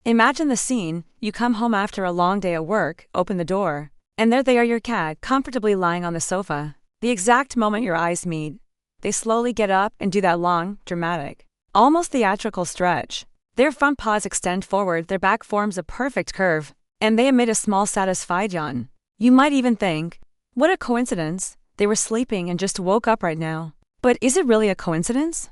Imagine the scene: you come home after a long day at work, open the door, and there they are, your cat, comfortably lying on the sofa. The exact moment your eyes meet, they slowly get up and do that long, dramatic, almost theatrical stretch. Their front paws extend forward, their back forms a perfect curve, and they emit a small satisfied yawn. You might even think, what a coincidence, they were sleeping and just woke up right now. But is it really a coincidence?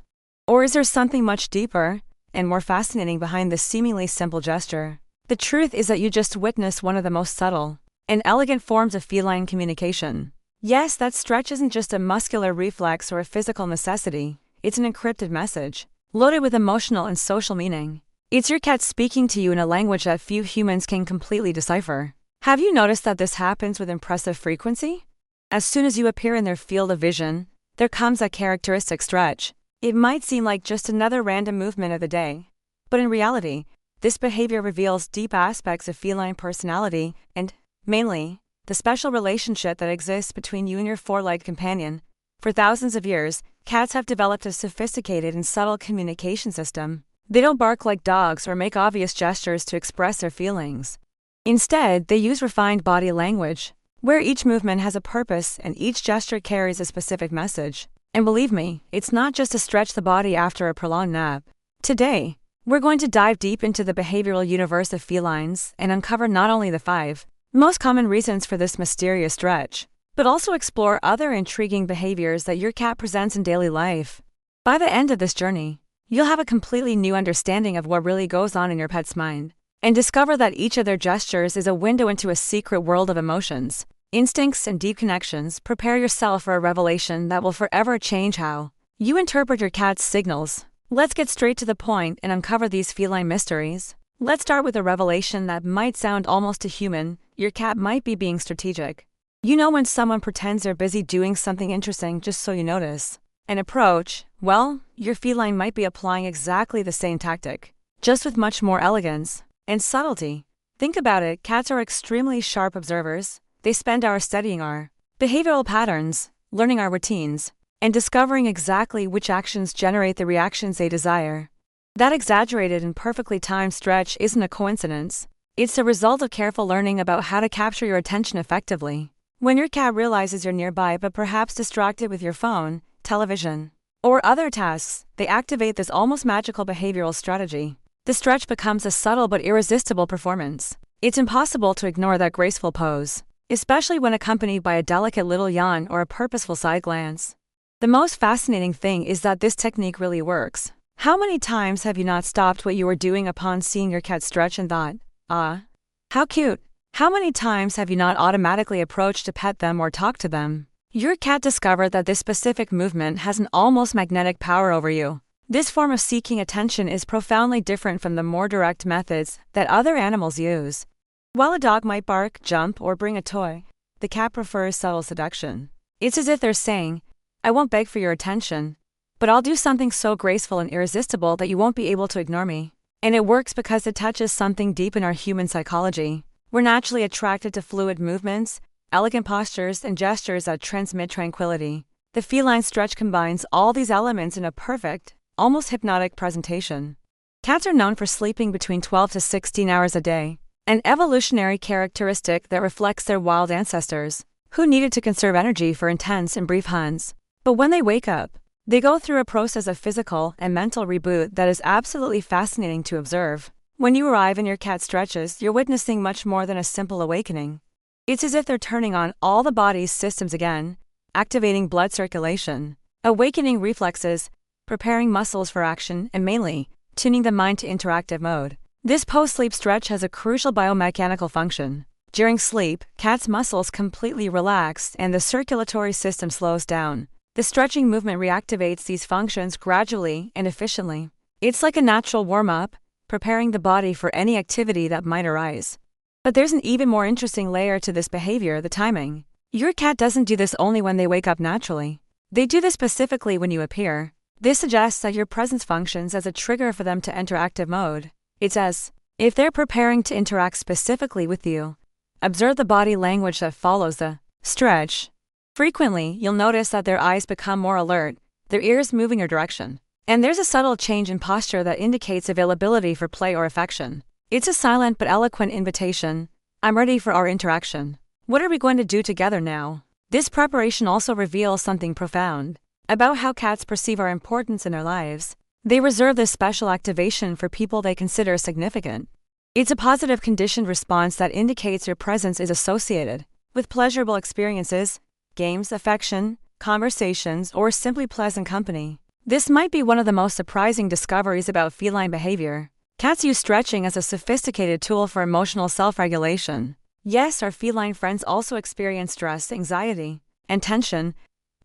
Or is there something much deeper and more fascinating behind this seemingly simple gesture? The truth is that you just witnessed one of the most subtle and elegant forms of feline communication. Yes, that stretch isn't just a muscular reflex or a physical necessity, it's an encrypted message, loaded with emotional and social meaning. It's your cat speaking to you in a language that few humans can completely decipher. Have you noticed that this happens with impressive frequency? As soon as you appear in their field of vision, there comes a characteristic stretch. It might seem like just another random movement of the day, but in reality, this behavior reveals deep aspects of feline personality and, mainly, the special relationship that exists between you and your four-legged companion. For thousands of years, cats have developed a sophisticated and subtle communication system. They don't bark like dogs or make obvious gestures to express their feelings. Instead, they use refined body language, where each movement has a purpose and each gesture carries a specific message. And believe me, it's not just to stretch the body after a prolonged nap. Today, we're going to dive deep into the behavioral universe of felines and uncover not only the 5 most common reasons for this mysterious stretch, but also explore other intriguing behaviors that your cat presents in daily life. By the end of this journey, you'll have a completely new understanding of what really goes on in your pet's mind, and discover that each of their gestures is a window into a secret world of emotions, instincts, and deep connections. Prepare yourself for a revelation that will forever change how you interpret your cat's signals. Let's get straight to the point and uncover these feline mysteries. Let's start with a revelation that might sound almost too human. Your cat might be being strategic. You know when someone pretends they're busy doing something interesting just so you notice an approach? Well, your feline might be applying exactly the same tactic, just with much more elegance and subtlety. Think about it, cats are extremely sharp observers. They spend hours studying our behavioral patterns, learning our routines, and discovering exactly which actions generate the reactions they desire. That exaggerated and perfectly timed stretch isn't a coincidence. It's the result of careful learning about how to capture your attention effectively. When your cat realizes you're nearby but perhaps distracted with your phone, television, or other tasks, they activate this almost magical behavioral strategy. The stretch becomes a subtle but irresistible performance. It's impossible to ignore that graceful pose, especially when accompanied by a delicate little yawn or a purposeful side glance. The most fascinating thing is that this technique really works. How many times have you not stopped what you were doing upon seeing your cat stretch and thought, "Ah, how cute"? How many times have you not automatically approached to pet them or talk to them? Your cat discovered that this specific movement has an almost magnetic power over you. This form of seeking attention is profoundly different from the more direct methods that other animals use. While a dog might bark, jump, or bring a toy, the cat prefers subtle seduction. It's as if they're saying, "I won't beg for your attention, but I'll do something so graceful and irresistible that you won't be able to ignore me." And it works because it touches something deep in our human psychology. We're naturally attracted to fluid movements, elegant postures, and gestures that transmit tranquility. The feline stretch combines all these elements in a perfect, almost hypnotic presentation. Cats are known for sleeping between 12 to 16 hours a day, an evolutionary characteristic that reflects their wild ancestors, who needed to conserve energy for intense and brief hunts. But when they wake up, they go through a process of physical and mental reboot that is absolutely fascinating to observe. When you arrive and your cat stretches, you're witnessing much more than a simple awakening. It's as if they're turning on all the body's systems again, activating blood circulation, awakening reflexes, preparing muscles for action, and mainly, tuning the mind to interactive mode. This post-sleep stretch has a crucial biomechanical function. During sleep, cats' muscles completely relax and the circulatory system slows down. The stretching movement reactivates these functions gradually and efficiently. It's like a natural warm-up, preparing the body for any activity that might arise. But there's an even more interesting layer to this behavior: the timing. Your cat doesn't do this only when they wake up naturally. They do this specifically when you appear. This suggests that your presence functions as a trigger for them to enter active mode. It's as if they're preparing to interact specifically with you. Observe the body language that follows the stretch. Frequently, you'll notice that their eyes become more alert, their ears move in your direction, and there's a subtle change in posture that indicates availability for play or affection. It's a silent but eloquent invitation. I'm ready for our interaction. What are we going to do together now? This preparation also reveals something profound about how cats perceive our importance in their lives. They reserve this special activation for people they consider significant. It's a positive conditioned response that indicates your presence is associated with pleasurable experiences, games, affection, conversations, or simply pleasant company. This might be one of the most surprising discoveries about feline behavior. Cats use stretching as a sophisticated tool for emotional self-regulation. Yes, our feline friends also experience stress, anxiety, and tension,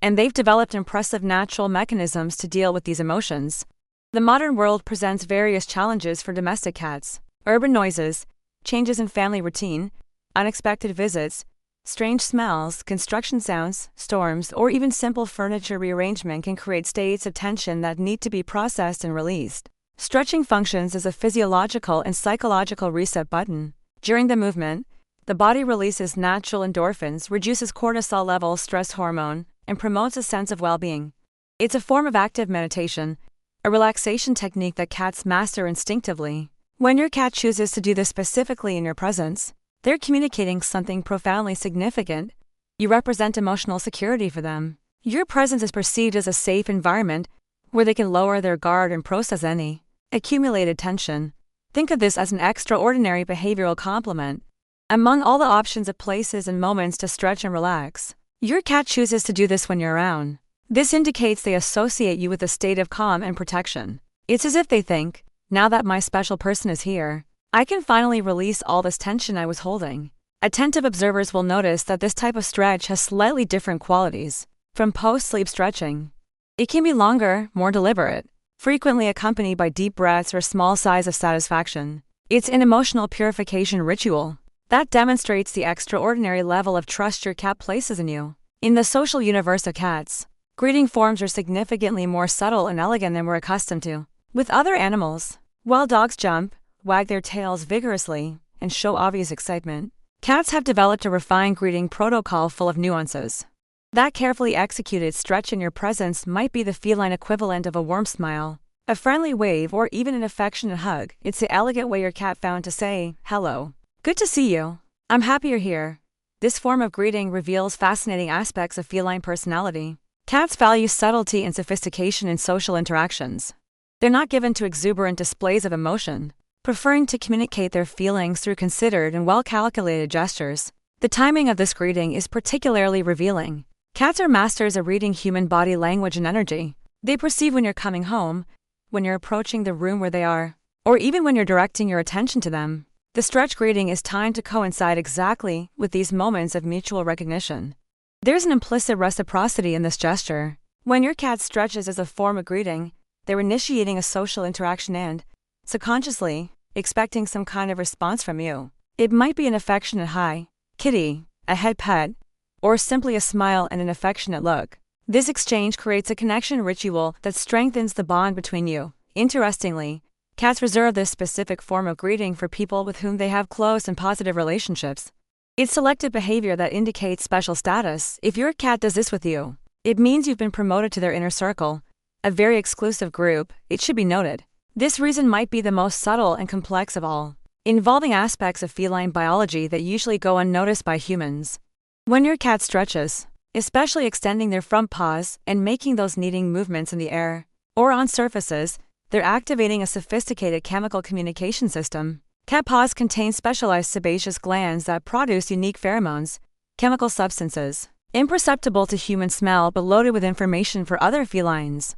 and they've developed impressive natural mechanisms to deal with these emotions. The modern world presents various challenges for domestic cats. Urban noises, changes in family routine, unexpected visits, strange smells, construction sounds, storms, or even simple furniture rearrangement can create states of tension that need to be processed and released. Stretching functions as a physiological and psychological reset button. During the movement, the body releases natural endorphins, reduces cortisol levels, stress hormone, and promotes a sense of well-being. It's a form of active meditation, a relaxation technique that cats master instinctively. When your cat chooses to do this specifically in your presence, they're communicating something profoundly significant. You represent emotional security for them. Your presence is perceived as a safe environment where they can lower their guard and process any accumulated tension. Think of this as an extraordinary behavioral compliment. Among all the options of places and moments to stretch and relax, your cat chooses to do this when you're around. This indicates they associate you with a state of calm and protection. It's as if they think, now that my special person is here, I can finally release all this tension I was holding. Attentive observers will notice that this type of stretch has slightly different qualities from post-sleep stretching. It can be longer, more deliberate, frequently accompanied by deep breaths or small sighs of satisfaction. It's an emotional purification ritual that demonstrates the extraordinary level of trust your cat places in you. In the social universe of cats, greeting forms are significantly more subtle and elegant than we're accustomed to. With other animals, while dogs jump, wag their tails vigorously, and show obvious excitement, cats have developed a refined greeting protocol full of nuances. That carefully executed stretch in your presence might be the feline equivalent of a warm smile, a friendly wave, or even an affectionate hug. It's the elegant way your cat found to say, "Hello. Good to see you. I'm happy you're here." This form of greeting reveals fascinating aspects of feline personality. Cats value subtlety and sophistication in social interactions. They're not given to exuberant displays of emotion, preferring to communicate their feelings through considered and well-calculated gestures. The timing of this greeting is particularly revealing. Cats are masters of reading human body language and energy. They perceive when you're coming home, when you're approaching the room where they are, or even when you're directing your attention to them. The stretch greeting is timed to coincide exactly with these moments of mutual recognition. There's an implicit reciprocity in this gesture. When your cat stretches as a form of greeting, they're initiating a social interaction and, subconsciously, expecting some kind of response from you. It might be an affectionate hi, kitty, a head pet, or simply a smile and an affectionate look. This exchange creates a connection ritual that strengthens the bond between you. Interestingly, cats reserve this specific form of greeting for people with whom they have close and positive relationships. It's selective behavior that indicates special status. If your cat does this with you, it means you've been promoted to their inner circle, a very exclusive group. It should be noted. This reason might be the most subtle and complex of all, involving aspects of feline biology that usually go unnoticed by humans. When your cat stretches, especially extending their front paws and making those kneading movements in the air or on surfaces, they're activating a sophisticated chemical communication system. Cat paws contain specialized sebaceous glands that produce unique pheromones, chemical substances, imperceptible to human smell but loaded with information for other felines.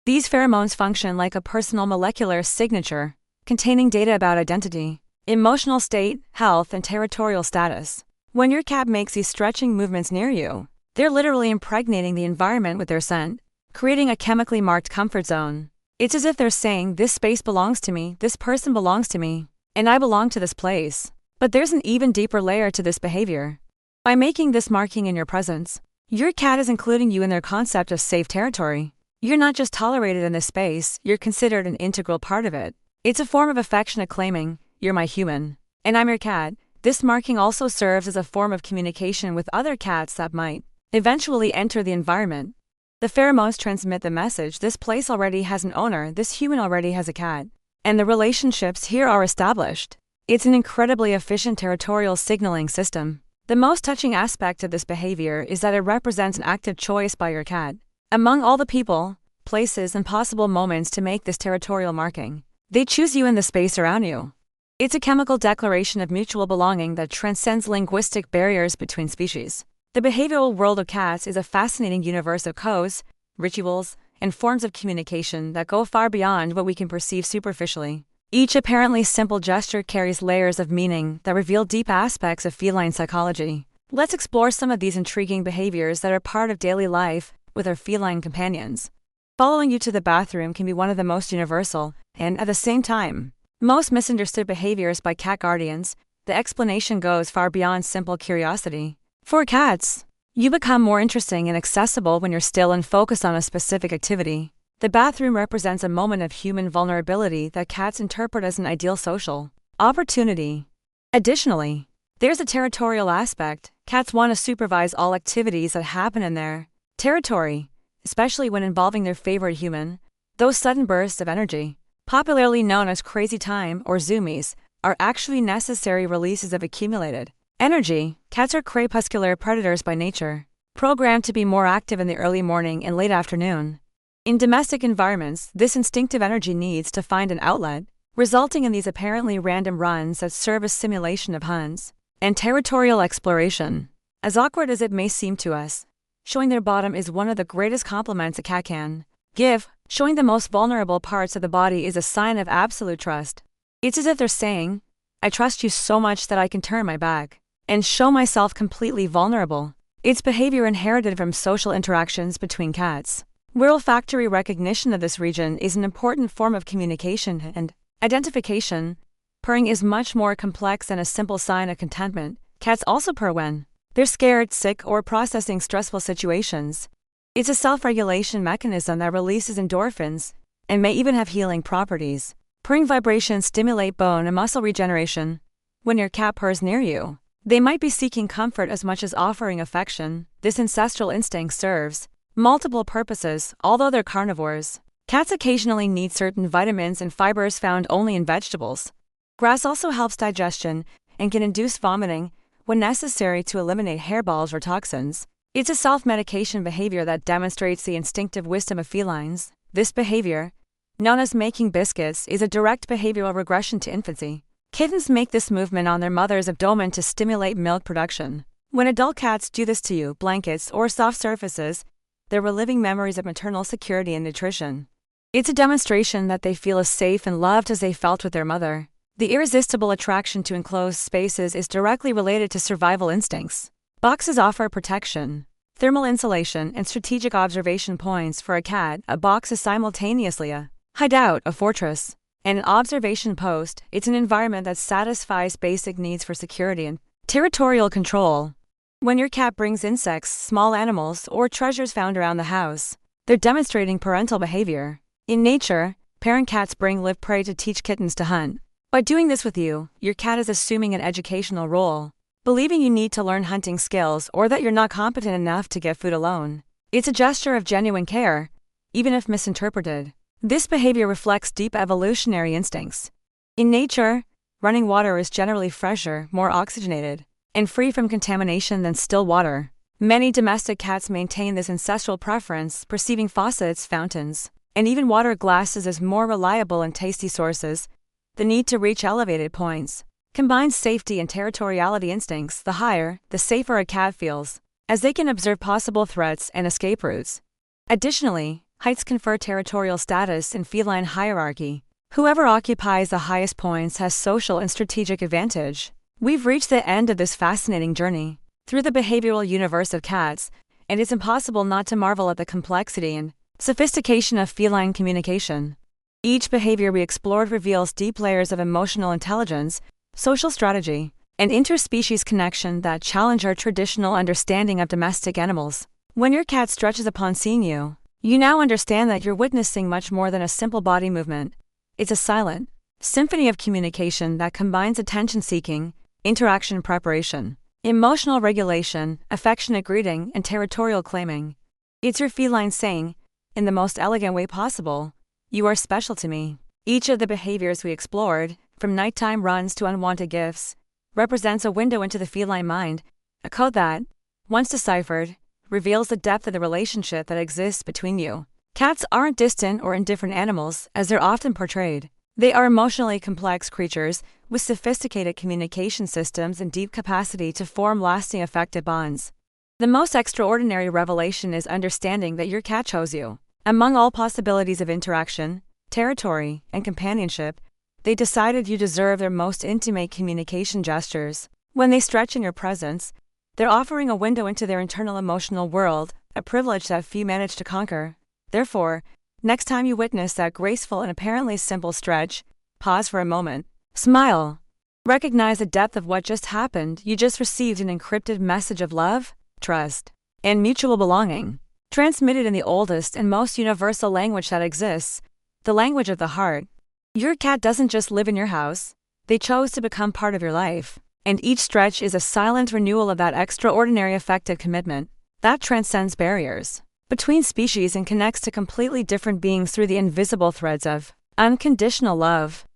These pheromones function like a personal molecular signature, containing data about identity, emotional state, health, and territorial status. When your cat makes these stretching movements near you, they're literally impregnating the environment with their scent, creating a chemically marked comfort zone. It's as if they're saying, "This space belongs to me, this person belongs to me, and I belong to this place." But there's an even deeper layer to this behavior. By making this marking in your presence, your cat is including you in their concept of safe territory. You're not just tolerated in this space, you're considered an integral part of it. It's a form of affectionate claiming, "You're my human, and I'm your cat." This marking also serves as a form of communication with other cats that might eventually enter the environment. The pheromones transmit the message: this place already has an owner, this human already has a cat, and the relationships here are established. It's an incredibly efficient territorial signaling system. The most touching aspect of this behavior is that it represents an active choice by your cat. Among all the people, places, and possible moments to make this territorial marking, they choose you in the space around you. It's a chemical declaration of mutual belonging that transcends linguistic barriers between species. The behavioral world of cats is a fascinating universe of codes, rituals, and forms of communication that go far beyond what we can perceive superficially. Each apparently simple gesture carries layers of meaning that reveal deep aspects of feline psychology. Let's explore some of these intriguing behaviors that are part of daily life with our feline companions. Following you to the bathroom can be one of the most universal, and at the same time, most misunderstood behaviors by cat guardians. The explanation goes far beyond simple curiosity. For cats, you become more interesting and accessible when you're still and focused on a specific activity. The bathroom represents a moment of human vulnerability that cats interpret as an ideal social opportunity. Additionally, there's a territorial aspect. Cats want to supervise all activities that happen in their territory, especially when involving their favorite human. Those sudden bursts of energy, popularly known as crazy time or zoomies, are actually necessary releases of accumulated energy. Cats are crepuscular predators by nature, programmed to be more active in the early morning and late afternoon. In domestic environments, this instinctive energy needs to find an outlet, resulting in these apparently random runs that serve as simulation of hunts and territorial exploration. As awkward as it may seem to us, showing their bottom is one of the greatest compliments a cat can give. Showing the most vulnerable parts of the body is a sign of absolute trust. It's as if they're saying, "I trust you so much that I can turn my back and show myself completely vulnerable." It's behavior inherited from social interactions between cats. Where olfactory recognition of this region is an important form of communication and identification, purring is much more complex than a simple sign of contentment. Cats also purr when they're scared, sick, or processing stressful situations. It's a self-regulation mechanism that releases endorphins and may even have healing properties. Purring vibrations stimulate bone and muscle regeneration. When your cat purrs near you, they might be seeking comfort as much as offering affection. This ancestral instinct serves multiple purposes. Although they're carnivores, cats occasionally need certain vitamins and fibers found only in vegetables. Grass also helps digestion and can induce vomiting when necessary to eliminate hairballs or toxins. It's a self-medication behavior that demonstrates the instinctive wisdom of felines. This behavior, known as making biscuits, is a direct behavioral regression to infancy. Kittens make this movement on their mother's abdomen to stimulate milk production. When adult cats do this to you, blankets or soft surfaces, they're reliving memories of maternal security and nutrition. It's a demonstration that they feel as safe and loved as they felt with their mother. The irresistible attraction to enclosed spaces is directly related to survival instincts. Boxes offer protection, thermal insulation, and strategic observation points for a cat. A box is simultaneously a hideout, a fortress, and an observation post. It's an environment that satisfies basic needs for security and territorial control. When your cat brings insects, small animals, or treasures found around the house, they're demonstrating parental behavior. In nature, parent cats bring live prey to teach kittens to hunt. By doing this with you, your cat is assuming an educational role, believing you need to learn hunting skills or that you're not competent enough to get food alone. It's a gesture of genuine care, even if misinterpreted. This behavior reflects deep evolutionary instincts. In nature, running water is generally fresher, more oxygenated, and free from contamination than still water. Many domestic cats maintain this ancestral preference, perceiving faucets, fountains, and even water glasses as more reliable and tasty sources. The need to reach elevated points combines safety and territoriality instincts. The higher, the safer a cat feels, as they can observe possible threats and escape routes. Additionally, heights confer territorial status in feline hierarchy. Whoever occupies the highest points has social and strategic advantage. We've reached the end of this fascinating journey through the behavioral universe of cats, and it's impossible not to marvel at the complexity and sophistication of feline communication. Each behavior we explored reveals deep layers of emotional intelligence, social strategy, and interspecies connection that challenge our traditional understanding of domestic animals. When your cat stretches upon seeing you, you now understand that you're witnessing much more than a simple body movement. It's a silent symphony of communication that combines attention-seeking, interaction preparation, emotional regulation, affectionate greeting, and territorial claiming. It's your feline saying, in the most elegant way possible, "You are special to me." Each of the behaviors we explored, from nighttime runs to unwanted gifts, represents a window into the feline mind, a code that, once deciphered, reveals the depth of the relationship that exists between you. Cats aren't distant or indifferent animals, as they're often portrayed. They are emotionally complex creatures with sophisticated communication systems and deep capacity to form lasting affective bonds. The most extraordinary revelation is understanding that your cat chose you. Among all possibilities of interaction, territory, and companionship, they decided you deserve their most intimate communication gestures. When they stretch in your presence, they're offering a window into their internal emotional world, a privilege that few manage to conquer. Therefore, next time you witness that graceful and apparently simple stretch, pause for a moment, smile. Recognize the depth of what just happened. You just received an encrypted message of love, trust, and mutual belonging, transmitted in the oldest and most universal language that exists, the language of the heart. Your cat doesn't just live in your house, they chose to become part of your life, and each stretch is a silent renewal of that extraordinary affective commitment that transcends barriers between species and connects to completely different beings through the invisible threads of unconditional love.